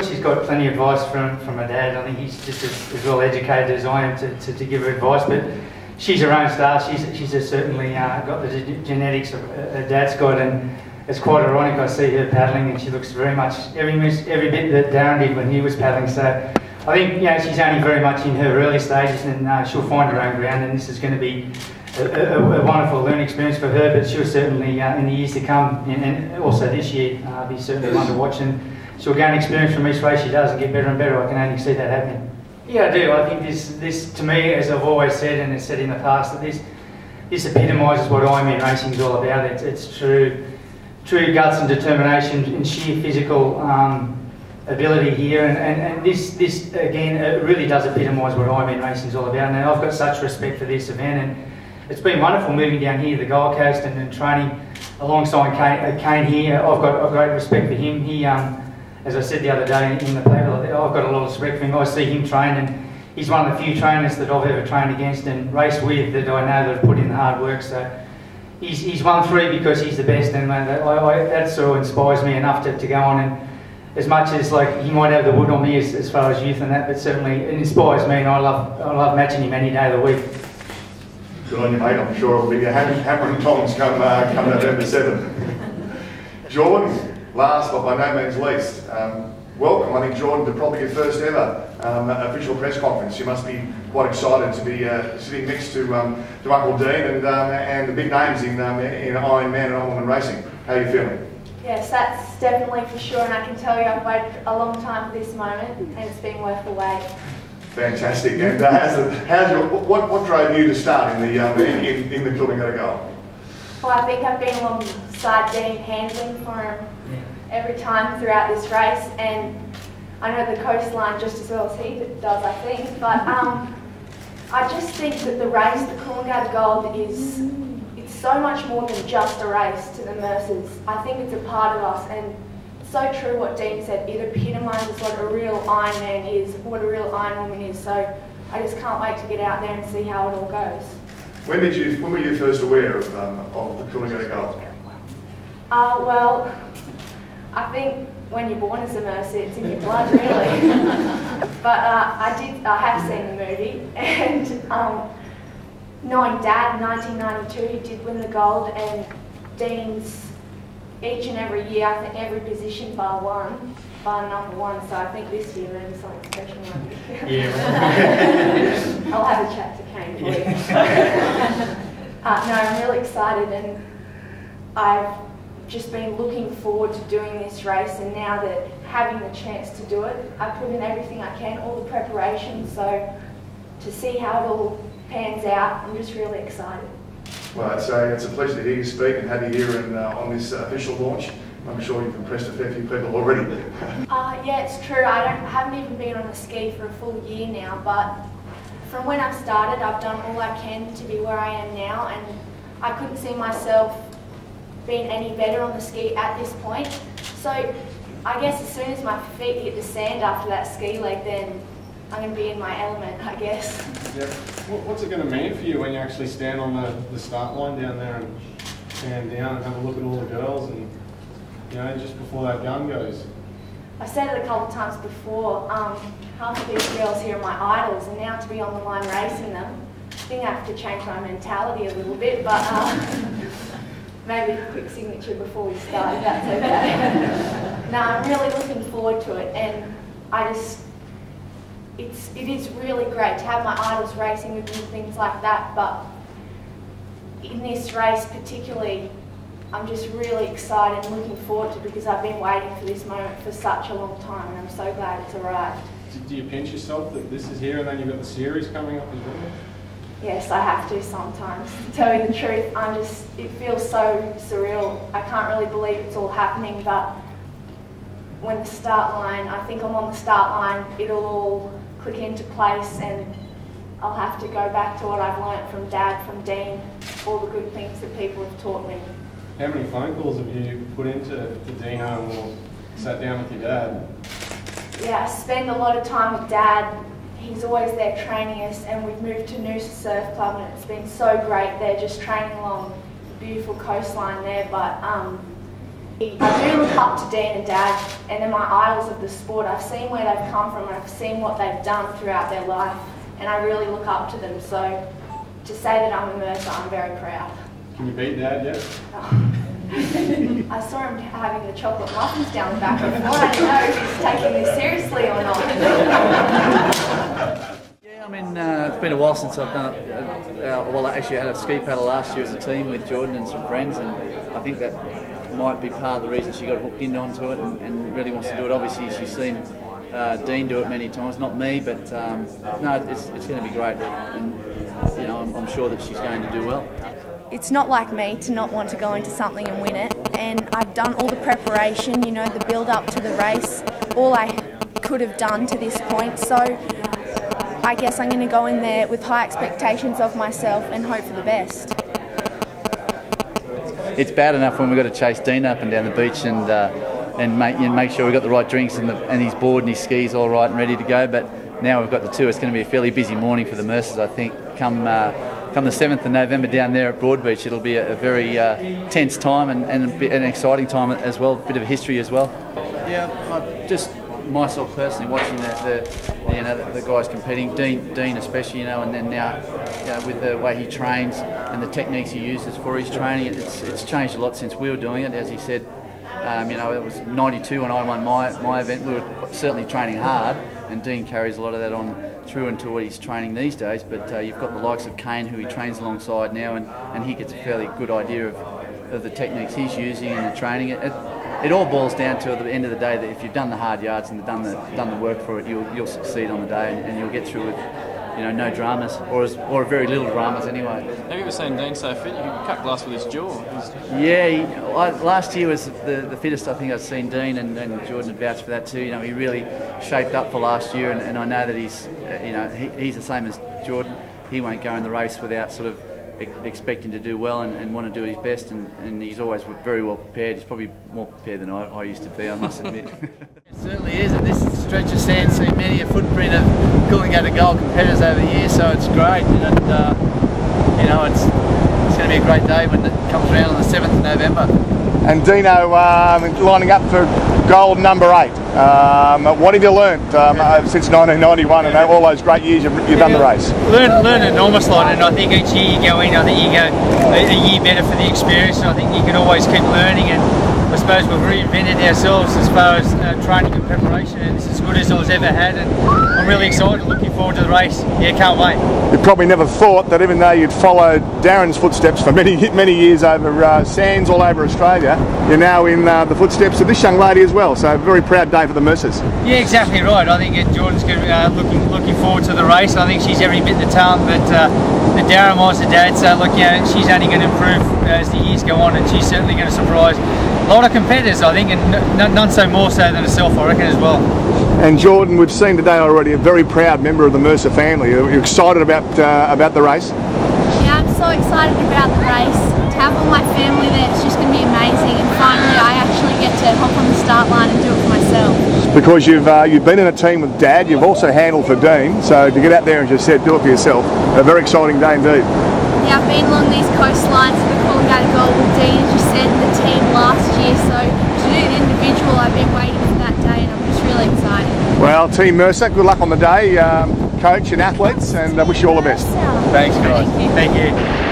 sure she's got plenty of advice from her dad. I think he's just as well educated as I am to give her advice, but she's her own star. She's just certainly got the genetics of her dad's got, and it's quite ironic. I see her paddling and she looks very much every bit that Darren did when he was paddling. So I think she's only very much in her early stages, and she'll find her own ground, and this is going to be a wonderful learning experience for her, but she'll certainly in the years to come, and also this year, be certainly one to watch, and she'll gain experience from each race she does and get better and better. I can only see that happening. Yeah, I do. I think this to me, as I've always said and has said in the past, that this epitomises what Ironman racing is all about. It's true guts and determination and sheer physical ability here, and this again, it really does epitomise what Ironman racing is all about. And I've got such respect for this event, and it's been wonderful moving down here to the Gold Coast and training alongside Kane here. I've got great respect for him. He, as I said the other day in the paper, I've got a lot of respect for him. I see him train, and he's one of the few trainers that I've ever trained against and raced with that I know that have put in the hard work. So he's won 3 because he's the best, and that sort of inspires me enough to go on. And as much as he might have the wood on me as far as youth and that, but certainly it inspires me, and I love matching him any day of the week. Good on you, mate. I'm sure it'll be hammering times come November 7th. Jordan, last but by no means least, welcome. I think, Jordan, to probably your first ever official press conference. You must be quite excited to be sitting next to Uncle Dean and the big names in Ironman and Ironman racing. How are you feeling? Yes, that's definitely for sure, and I can tell you I've waited a long time for this moment, and it's been worth the wait. Fantastic. And what drove you to start in the Coolangatta Gold? Well, I think I've been alongside Dean handling for him every time throughout this race, and I know the coastline just as well as he does, I think. But I just think that the race, the Coolangatta Gold, it's so much more than just a race to the Mercers. I think it's a part of us, and so true what Dean said. It epitomises what a real Ironman is, what a real Ironwoman is. So I just can't wait to get out there and see how it all goes. When were you first aware of the Coolangatta Gold? Well, I think when you're born as a Mercer, it's in your blood, really. But I have seen the movie, and knowing Dad in 1992, he did win the gold, and Dean's each and every year, I think every position bar number 1. So I think this year maybe something special might be. Yeah. I'll have a chat to Kane for you. No, I'm really excited, and I've just been looking forward to doing this race, and now that having the chance to do it, I put in everything I can, all the preparation, so to see how it all pans out, I'm just really excited. Well, it's a pleasure to hear you speak and have you here on this official launch. I'm sure you've impressed a fair few people already. Yeah, it's true. I haven't even been on a ski for a full year now, but from when I started, I've done all I can to be where I am now, and I couldn't see myself being any better on the ski at this point. So I guess as soon as my feet hit the sand after that ski leg, then I'm going to be in my element, I guess. Yeah. What's it going to mean for you when you actually stand on the start line down there and stand down and have a look at all the girls, and just before that gun goes? I've said it a couple of times before, half of these girls here are my idols, and now to be on the line racing them, I think I have to change my mentality a little bit, but maybe a quick signature before we start, if that's okay. No, I'm really looking forward to it, and it is really great to have my idols racing with me and things like that, but in this race particularly, I'm just really excited and looking forward to it because I've been waiting for this moment for such a long time, and I'm so glad it's arrived. Do you pinch yourself that this is here and then you've got the series coming up as well? Yes, I have to sometimes. To tell you the truth, it feels so surreal. I can't really believe it's all happening, but when the start line, I think I'm on the start line, it'll all click into place, and I'll have to go back to what I've learnt from Dad, from Dean, all the good things that people have taught me. How many phone calls have you put into Dino or sat down with your dad? Yeah, I spend a lot of time with Dad. He's always there training us, and we've moved to Neice Surf Club, and it's been so great there, just training along the beautiful coastline there. But I do look up to Dean and Dad, and they're my idols of the sport. I've seen where they've come from, and I've seen what they've done throughout their life, and I really look up to them. So to say that I'm a Mercer, I'm very proud. Can you beat Dad yet? I saw him having the chocolate muffins down the back before. I didn't know if he's taking this seriously or not. Yeah, I mean, it's been a while since I've done it. Well, I actually had a ski paddle last year as a team with Jordan and some friends, and I think that might be part of the reason she got hooked onto it and really wants to do it. Obviously, she's seen Dean do it many times, not me, but no, it's going to be great, and you know, I'm sure that she's going to do well. It's not like me to not want to go into something and win it, and I've done all the preparation, you know, the build up to the race, all I could have done to this point, so I guess I'm going to go in there with high expectations of myself and hope for the best. It's bad enough when we've got to chase Dean up and down the beach and make sure we've got the right drinks and his board and his skis all right and ready to go, but now we've got the two. It's going to be a fairly busy morning for the Mercers, I think. Come the 7th of November down there at Broadbeach, it'll be a very tense time and an exciting time as well, a bit of history as well. Yeah, just myself personally watching the guys competing, Dean especially, you know, and then now, you know, with the way he trains and the techniques he uses for his training, it's changed a lot since we were doing it. As he said, you know, it was 92 when I won my event. We were certainly training hard, and Dean carries a lot of that on through into what he's training these days, but you've got the likes of Kane, who he trains alongside now, and he gets a fairly good idea of the techniques he's using and the training. It all boils down to, at the end of the day, that if you've done the hard yards and done the work for it, you'll succeed on the day, and you'll get through with, you know, no dramas, or very little dramas anyway. Have you ever seen Dean so fit? You can cut glass with his jaw. Yeah, last year was the fittest I think I've seen Dean, and Jordan had vouched for that too. You know, he really shaped up for last year, and I know that he's, you know, he's the same as Jordan. He won't go in the race without sort of expecting to do well and want to do his best, and he's always very well prepared. He's probably more prepared than I used to be, I must admit. It certainly is, and this stretch of sand seen many a footprint of Coolangatta Gold competitors over the years, so it's great, and you know, it's going to be a great day when it comes around on the 7th of November. And Dino lining up for gold number 8. What have you learnt since 1991 and all those great years you've done the race? Learn an enormous lot, and I think each year you go in, I think you go a year better for the experience, and I think you can always keep learning, and I suppose we've reinvented ourselves as far as training and preparation, and it's as good as I've ever had, and I'm really excited, looking forward to the race. Yeah, can't wait. You probably never thought that even though you'd followed Darren's footsteps for many years over sands all over Australia, you're now in the footsteps of this young lady as well, so a very proud day for the Mercers. Yeah, exactly right. I think Jordan's looking forward to the race. I think she's every bit the talent that Darren was, the dad, so look, you know, she's only going to improve as the years go on, and she's certainly going to surprise a lot of competitors, I think, and none so more so than herself, I reckon, as well. And Jordan, we've seen today already a very proud member of the Mercer family. Are you excited about the race? Yeah, I'm so excited about the race. To have all my family there, it's just going to be amazing, and finally I actually get to hop on the start line and do it for myself. Because you've been in a team with Dad, you've also handled for Dean, so to get out there and just said, do it for yourself, a very exciting day indeed. Yeah, I've been along these coastlines of the Coolangatta Gold with Dean, as you said, and the team last year, so to do the individual, I've been waiting for that day, and I'm just really excited. Well, Team Mercer, good luck on the day, coach and athletes, and I wish you all the best. Thanks, guys. Thank you. Thank you.